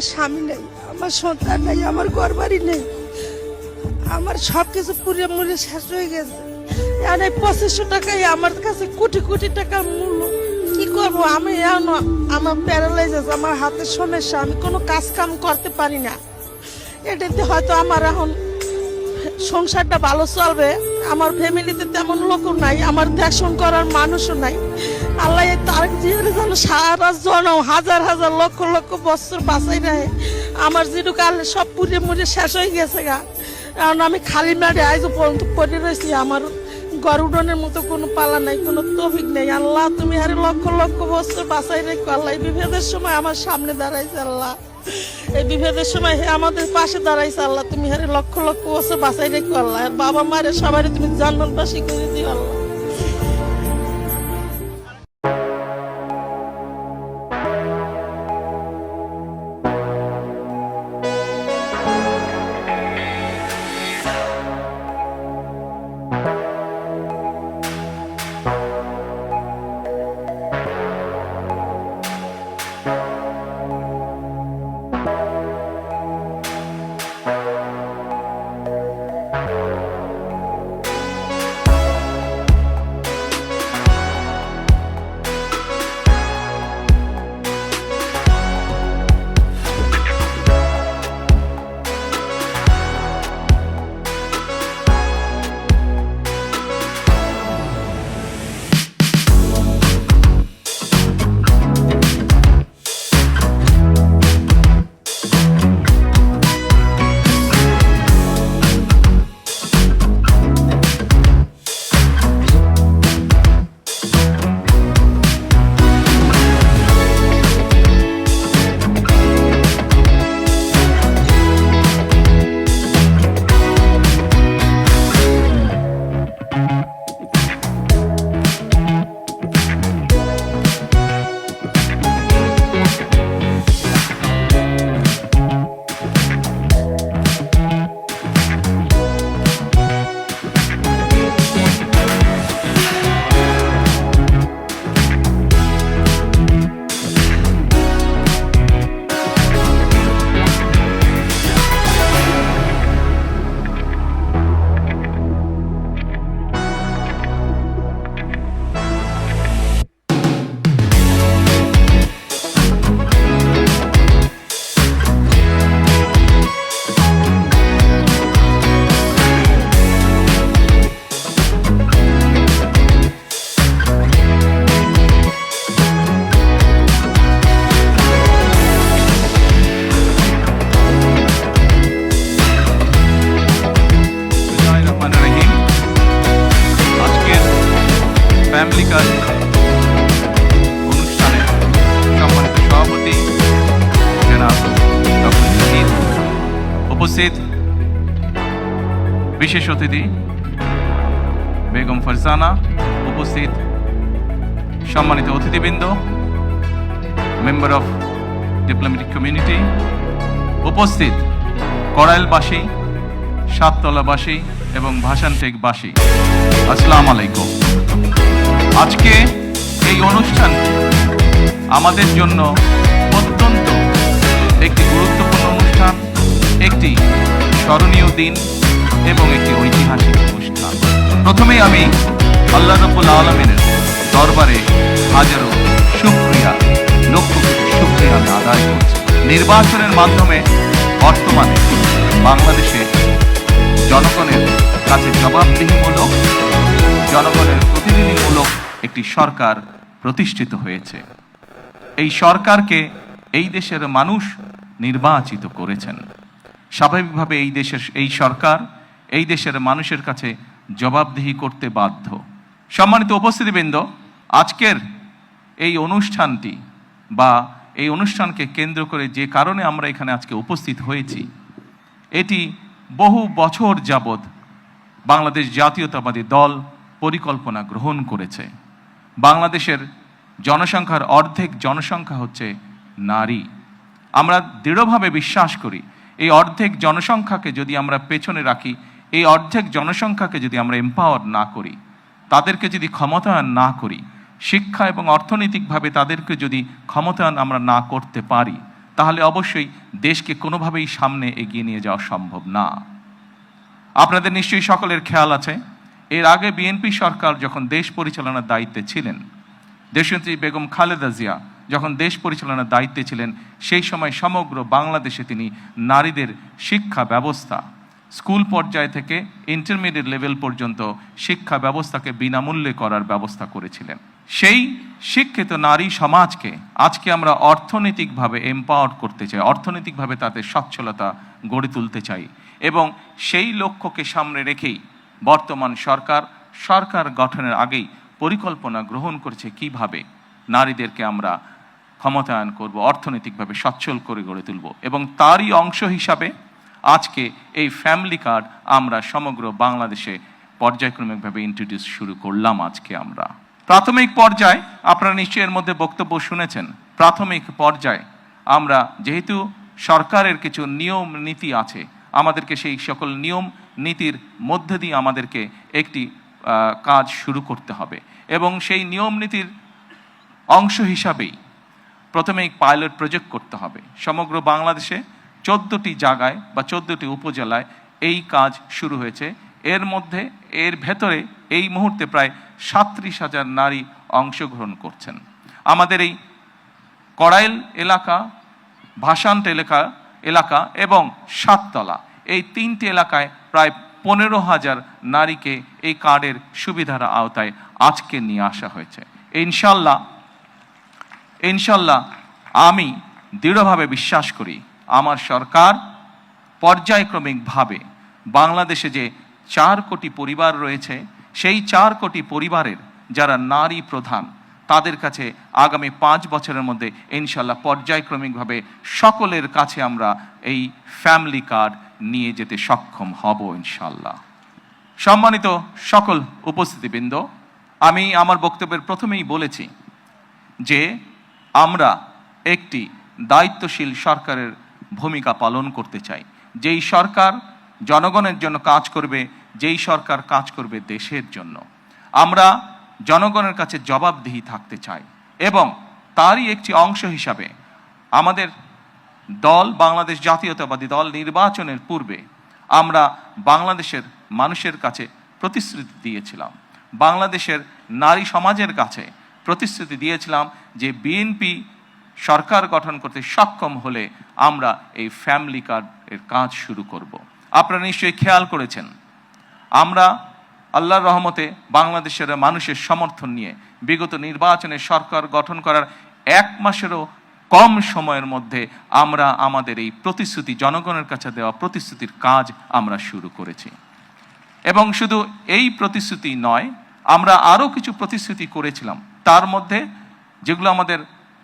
আমার স্বামী নেই, আমার সন্তান নেই, আমার ঘর বাড়ি নেই, আমার সবকিছু পুড়ে মুড়ে শেষ হয়ে গেছে। এখন এই 2500 টাকাই আমার কাছে কোটি কোটি টাকার মূল্য। কি করবো আমি? এখন আমার প্যারালাইজাস, আমার হাতের সমস্যা, আমি কোনো কাজ কাম করতে পারি না। এটাতে হয়তো আমার এখন সংসারটা ভালো চলবে, আমার ফ্যামিলিতে তেমন লোকও নাই, আমার দেখশন করার মানুষও নাই। আল্লাহ তার যেন সারা জনম হাজার হাজার লক্ষ লক্ষ বছর বাঁচাই রাখে। আমার যেটুকু আল্লাহ সব পুড়ে মুড়ে শেষ হয়ে গেছে গা। কারণ আমি খালি মাঠে আজও পর্যন্ত পড়ে রয়েছি, আমার গড় উডনের মতো কোনো পালা নাই, কোনো তৌফিক নেই। আল্লাহ তুমি আরে লক্ষ লক্ষ বছর বাঁচাই রেখো। আল্লাহ এই বিভেদের সময় আমার সামনে দাঁড়াইছে, আল্লাহ এই বিভেদের সময় হে আমাদের পাশে দাঁড়াইছে। আল্লাহ তুমি আরে লক্ষ লক্ষ বছর বাঁচাই রেখো। আল্লাহ বাবা মায়ের সবাই তুমি জান্নাতবাসী করে দিও আল্লাহ। ফ্যামিলি কাজ অনুষ্ঠানে সম্মানিত সভাপতি জনাব ডক্টর জাহিদ, উপস্থিত বিশেষ অতিথি বেগম ফারজানা, উপস্থিত সম্মানিত অতিথিবৃন্দ, মেম্বার অফ ডিপ্লোম্যাটিক কমিউনিটি, উপস্থিত কড়াইলবাসী, সাততলাবাসী এবং ভাসানটেকবাসী, আসসালামু আলাইকুম। আজকে এই অনুষ্ঠান আমাদের জন্য অত্যন্ত একটি গুরুত্বপূর্ণ অনুষ্ঠান, একটি স্মরণীয় দিন এবং একটি ঐতিহাসিক অনুষ্ঠান। প্রথমেই আমি আল্লাহ রাব্বুল আলামিনের দরবারে হাজারো শুকরিয়া, লক্ষ কোটি শুকরিয়া আমি আদায় করছি। নির্বাচনের মাধ্যমে বর্তমানে বাংলাদেশে জনগণের কাছে জবাবদিহিমূলক, জনগণের প্রতিনিধিমূলক একটি সরকার প্রতিষ্ঠিত হয়েছে। এই সরকারকে এই দেশের মানুষ নির্বাচিত করেছেন। স্বাভাবিকভাবে এই সরকার এই দেশের মানুষের কাছে জবাবদিহি করতে বাধ্য। সম্মানিত উপস্থিতিবৃন্দ, আজকের এই অনুষ্ঠানটি বা এই অনুষ্ঠানকে কেন্দ্র করে যে কারণে আমরা এখানে আজকে উপস্থিত হয়েছি, এটি বহু বছর যাবৎ বাংলাদেশ জাতীয়তাবাদী দল পরিকল্পনা গ্রহণ করেছে। বাংলাদেশের জনসংখ্যার অর্ধেক জনসংখ্যা হচ্ছে নারী। আমরা দৃঢ়ভাবে বিশ্বাস করি এই অর্ধেক জনসংখ্যাকে যদি আমরা পেছনে রাখি, এই অর্ধেক জনসংখ্যাকে যদি আমরা এম্পাওয়ার না করি, তাদেরকে যদি ক্ষমতায়ন না করি, শিক্ষা এবং অর্থনৈতিকভাবে তাদেরকে যদি ক্ষমতায়ন আমরা না করতে পারি, তাহলে অবশ্যই দেশকে কোনোভাবেই সামনে এগিয়ে নিয়ে যাওয়া সম্ভব না। আপনাদের নিশ্চয়ই সকলের খেয়াল আছে, এর আগে বিএনপি সরকার যখন দেশ পরিচালনার দায়িত্বে ছিলেন, দেশনেত্রী বেগম খালেদা জিয়া যখন দেশ পরিচালনার দায়িত্বে ছিলেন, সেই সময় সমগ্র বাংলাদেশে তিনি নারীদের শিক্ষা ব্যবস্থা, স্কুল পর্যায় থেকে ইন্টারমিডিয়েট লেভেল পর্যন্ত শিক্ষা ব্যবস্থাকে বিনামূল্যে করার ব্যবস্থা করেছিলেন। সেই শিক্ষিত নারী সমাজকে আজকে আমরা অর্থনৈতিকভাবে এম্পাওয়ার করতে চাই, অর্থনৈতিকভাবে তাদের সচ্ছলতা গড়ে তুলতে চাই, এবং সেই লক্ষ্যকে সামনে রেখেই বর্তমান সরকার গঠনের আগেই পরিকল্পনা গ্রহণ করেছে কিভাবে নারীদেরকে আমরা ক্ষমতায়ন করব, অর্থনৈতিকভাবে সচ্ছল করে গড়ে তুলব। এবং তারই অংশ হিসাবে আজকে এই ফ্যামিলি কার্ড আমরা সমগ্র বাংলাদেশে পর্যায়ক্রমিকভাবে ইন্ট্রোডিউস শুরু করলাম। আজকে আমরা প্রাথমিক পর্যায়ে, আপনারা নিশ্চয়ই এর মধ্যে বক্তব্য শুনেছেন, প্রাথমিক পর্যায়ে আমরা যেহেতু সরকারের কিছু নিয়ম নীতি আছে, আমাদেরকে সেই সকল নিয়ম নীতির মধ্যে দিয়ে আমাদেরকে একটি কাজ শুরু করতে হবে, এবং সেই নিয়ম নীতির অংশ হিসাবেই প্রথমে পাইলট প্রজেক্ট করতে হবে। সমগ্র বাংলাদেশে 14টি জায়গায় বা 14টি উপজেলায় এই কাজ শুরু হয়েছে। এর ভেতরে এই মুহূর্তে প্রায় 37,000 নারী অংশগ্রহণ করছেন। আমাদের এই কড়াইল এলাকা, ভাসান্ট এলাকা এবং সাততলা, এই 3টি এলাকায় প্রায় 15,000 নারীকে এই কার্ডের সুবিধার আওতায় আজকে নিয়ে আসা হয়েছে। ইনশাল্লাহ আমি দৃঢ়ভাবে বিশ্বাস করি আমার সরকার পর্যায়ক্রমিকভাবে বাংলাদেশে যে 4 কোটি পরিবার রয়েছে, সেই 4 কোটি পরিবারের যারা নারী প্রধান, তাদের কাছে আগামী 5 বছরের মধ্যে ইনশাল্লাহ পর্যায়ক্রমিকভাবে সকলের কাছে আমরা এই ফ্যামিলি কার্ড নিয়ে যেতে সক্ষম হব ইনশাল্লাহ। সম্মানিত সকল উপস্থিতিবৃন্দ, আমি আমার বক্তব্যের প্রথমেই বলেছি যে আমরা একটি দায়িত্বশীল সরকারের ভূমিকা পালন করতে চাই, যেই সরকার জনগণের জন্য কাজ করবে, যেই সরকার কাজ করবে দেশের জন্য। আমরা জনগণের কাছে জবাবদিহি থাকতে চাই, এবং তারই একটি অংশ হিসাবে আমাদের দল, বাংলাদেশ জাতীয়তাবাদী দল, নির্বাচনের পূর্বে আমরা বাংলাদেশের মানুষের কাছে প্রতিশ্রুতি দিয়েছিলাম, বাংলাদেশের নারী সমাজের কাছে প্রতিশ্রুতি দিয়েছিলাম যে বিএনপি সরকার গঠন করতে সক্ষম হলে আমরা এই ফ্যামিলি কার্ডের কাজ শুরু করব। আপনারা নিশ্চয়ই খেয়াল করেছেন, আমরা আল্লাহর রহমতে বাংলাদেশের মানুষের সমর্থন নিয়ে বিগত নির্বাচনে সরকার গঠন করার 1 মাসেরও কম সময়ের মধ্যে আমরা আমাদের এই প্রতিশ্রুতি, জনগণের কাছে দেওয়া প্রতিশ্রুতির কাজ আমরা শুরু করেছি। এবং শুধু এই প্রতিশ্রুতি নয়, আমরা আরও কিছু প্রতিশ্রুতি করেছিলাম, তার মধ্যে যেগুলো আমাদের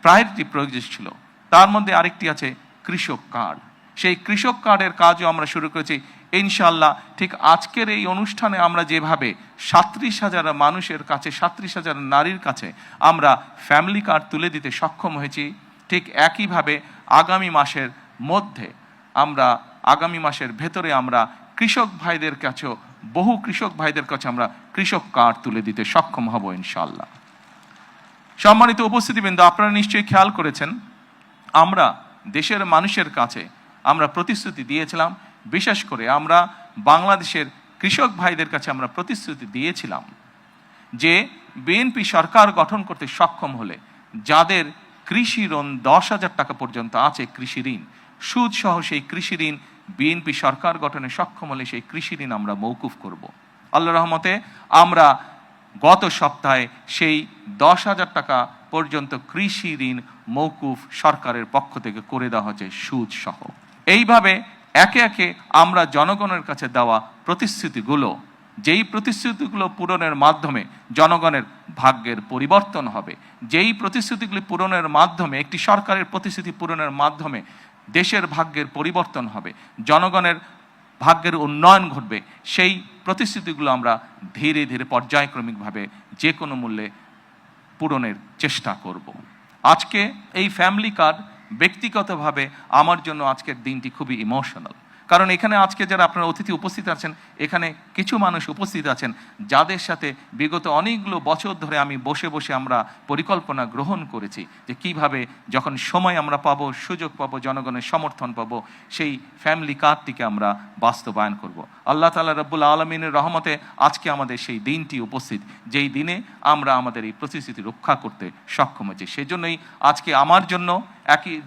প্রায়োরিটি প্রজেক্ট ছিল, তার মধ্যে আরেকটি আছে কৃষক কার্ড। সেই কৃষক কার্ডের কাজও আমরা শুরু করেছি ইনশাল্লাহ। ঠিক আজকের এই অনুষ্ঠানে আমরা যেভাবে 37,000 মানুষের কাছে, 37,000 নারীর কাছে আমরা ফ্যামিলি কার্ড তুলে দিতে সক্ষম হয়েছি, ঠিক একইভাবে আগামী মাসের ভেতরে আমরা কৃষক ভাইদের কাছেও, বহু কৃষক ভাইদের কাছে আমরা কৃষক কার্ড তুলে দিতে সক্ষম হব ইনশাল্লাহ। সম্মানিত উপস্থিতিবৃন্দ, আপনারা নিশ্চয়ই খেয়াল করেছেন, আমরা দেশের মানুষের কাছে আমরা প্রতিশ্রুতি দিয়েছিলাম, বিশেষ করে আমরা বাংলাদেশের কৃষক ভাইদের কাছে আমরা প্রতিশ্রুতি দিয়েছিলাম যে বিএনপি সরকার গঠন করতে সক্ষম হলে যাদের কৃষি ঋণ 10,000 টাকা পর্যন্ত আছে, কৃষি ঋণ সুদ সহ, সেই কৃষি ঋণ বিএনপি সরকার গঠনে সক্ষম হলে সেই কৃষি ঋণ আমরা মৌকুফ করব। আল্লাহর রহমতে আমরা গত সপ্তাহে সেই 10,000 টাকা পর্যন্ত কৃষি ঋণ মৌকুফ সরকারের পক্ষ থেকে করে দেওয়া হয়েছে সুদ সহ। এইভাবে একে একে আমরা জনগণের কাছে দেওয়া প্রতিশ্রুতিগুলো, যেই প্রতিশ্রুতিগুলো পূরণের মাধ্যমে জনগণের ভাগ্যের পরিবর্তন হবে, যেই প্রতিশ্রুতিগুলি পূরণের মাধ্যমে, একটি সরকারের প্রতিশ্রুতি পূরণের মাধ্যমে দেশের ভাগ্যের পরিবর্তন হবে, জনগণের ভাগ্যের উন্নয়ন ঘটবে, সেই প্রতিশ্রুতিগুলো আমরা ধীরে ধীরে পর্যায়ক্রমিকভাবে যে কোনো মূল্যে পূরণের চেষ্টা করব। আজকে এই ফ্যামিলি কার্ড ব্যক্তিগতভাবে আমার জন্য আজকের দিনটি খুবই ইমোশনাল, কারণ এখানে আজকে যারা আপনারা অতিথি উপস্থিত আছেন, এখানে কিছু মানুষ উপস্থিত আছেন যাদের সাথে বিগত অনেকগুলো বছর ধরে আমি বসে বসে আমরা পরিকল্পনা গ্রহণ করেছি যে কিভাবে যখন সময় আমরা পাবো, সুযোগ পাবো, জনগণের সমর্থন পাবো, সেই ফ্যামিলি কার্ডটিকে আমরা বাস্তবায়ন করব। আল্লাহ তাআলা রব্বুল আলামিনের রহমতে আজকে আমাদের সেই দিনটি উপস্থিত, যেই দিনে আমরা আমাদের এই প্রতিশ্রুতি রক্ষা করতে সক্ষম হয়েছি। সেজন্যই আজকে আমার জন্য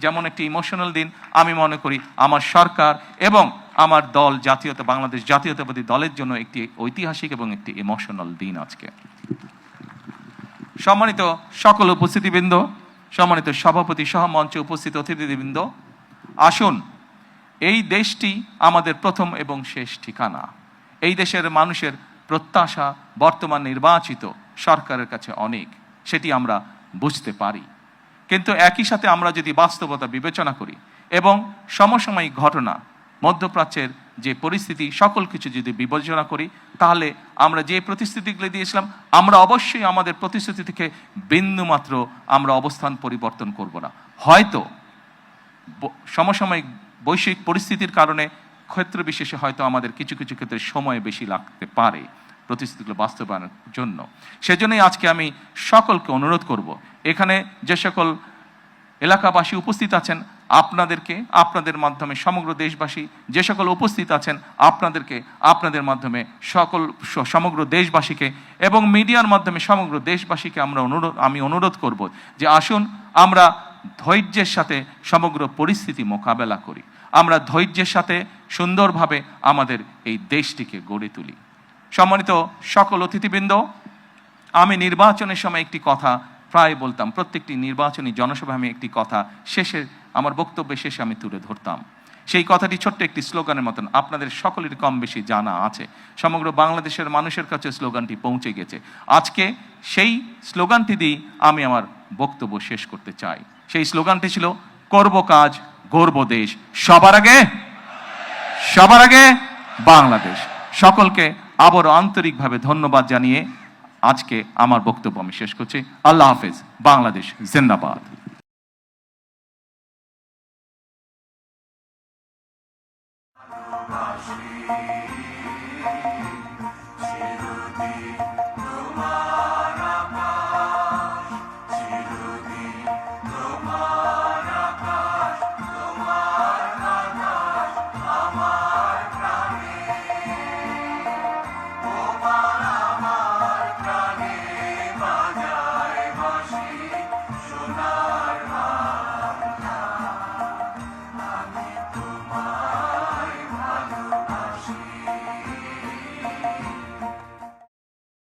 যেমন একটি ইমোশনাল দিন, আমি মনে করি আমার সরকার এবং আমার দল বাংলাদেশ জাতীয়তাবাদী দলের জন্য একটি ঐতিহাসিক এবং একটি ইমোশনাল দিন আজকে। সম্মানিত সকল উপস্থিতিবৃন্দ, সম্মানিত সভাপতি সহ মঞ্চে উপস্থিত অতিথিবৃন্দ, আসুন, এই দেশটি আমাদের প্রথম এবং শেষ ঠিকানা। এই দেশের মানুষের প্রত্যাশা বর্তমান নির্বাচিত সরকারের কাছে অনেক, সেটি আমরা বুঝতে পারি। কিন্তু একই সাথে আমরা যদি বাস্তবতা বিবেচনা করি এবং সমসাময়িক ঘটনা, মধ্যপ্রাচ্যের যে পরিস্থিতি, সকল কিছু যদি বিবেচনা করি, তাহলে আমরা যে প্রতিশ্রুতিগুলি দিয়েছিলাম, আমরা অবশ্যই আমাদের প্রতিশ্রুতি থেকে বিন্দুমাত্র আমরা অবস্থান পরিবর্তন করব না। হয়তো সমসাময়িক বৈশ্বিক পরিস্থিতির কারণে ক্ষেত্র বিশেষে হয়তো আমাদের কিছু কিছু ক্ষেত্রে সময় বেশি লাগতে পারে প্রতিশ্রুতিগুলো বাস্তবায়নের জন্য। সেজন্যই আজকে আমি সকলকে অনুরোধ করব, এখানে যে সকল এলাকাবাসী উপস্থিত আছেন, আপনাদের মাধ্যমে সমগ্র দেশবাসী যে সকল উপস্থিত আছেন, আপনাদের মাধ্যমে সমগ্র দেশবাসীকে এবং মিডিয়ার মাধ্যমে সমগ্র দেশবাসীকে আমি অনুরোধ করব যে আসুন আমরা ধৈর্যের সাথে সমগ্র পরিস্থিতি মোকাবেলা করি, আমরা ধৈর্যের সাথে সুন্দরভাবে আমাদের এই দেশটিকে গড়ে তুলি। সম্মানিত সকল অতিথিবৃন্দ, আমি নির্বাচনের সময় একটি কথা প্রায় বলতাম, প্রত্যেকটি নির্বাচনী জনসভায় আমি একটি কথা আমার বক্তব্যের শেষে আমি তুলে ধরতাম। সেই কথাটি ছোট্ট একটি স্লোগানের মতন, আপনাদের সকলের কম বেশি জানা আছে, সমগ্র বাংলাদেশের মানুষের কাছে স্লোগানটি পৌঁছে গেছে। আজকে সেই স্লোগানটি দিয়ে আমি আমার বক্তব্য শেষ করতে চাই। সেই স্লোগানটি ছিল, করব কাজ, গড়ব দেশ, সবার আগে বাংলাদেশ। সকলকে আবারও আন্তরিকভাবে ধন্যবাদ জানিয়ে আজকে আমার বক্তব্য আমি শেষ করছি। আল্লাহ হাফেজ। বাংলাদেশ জিন্দাবাদ।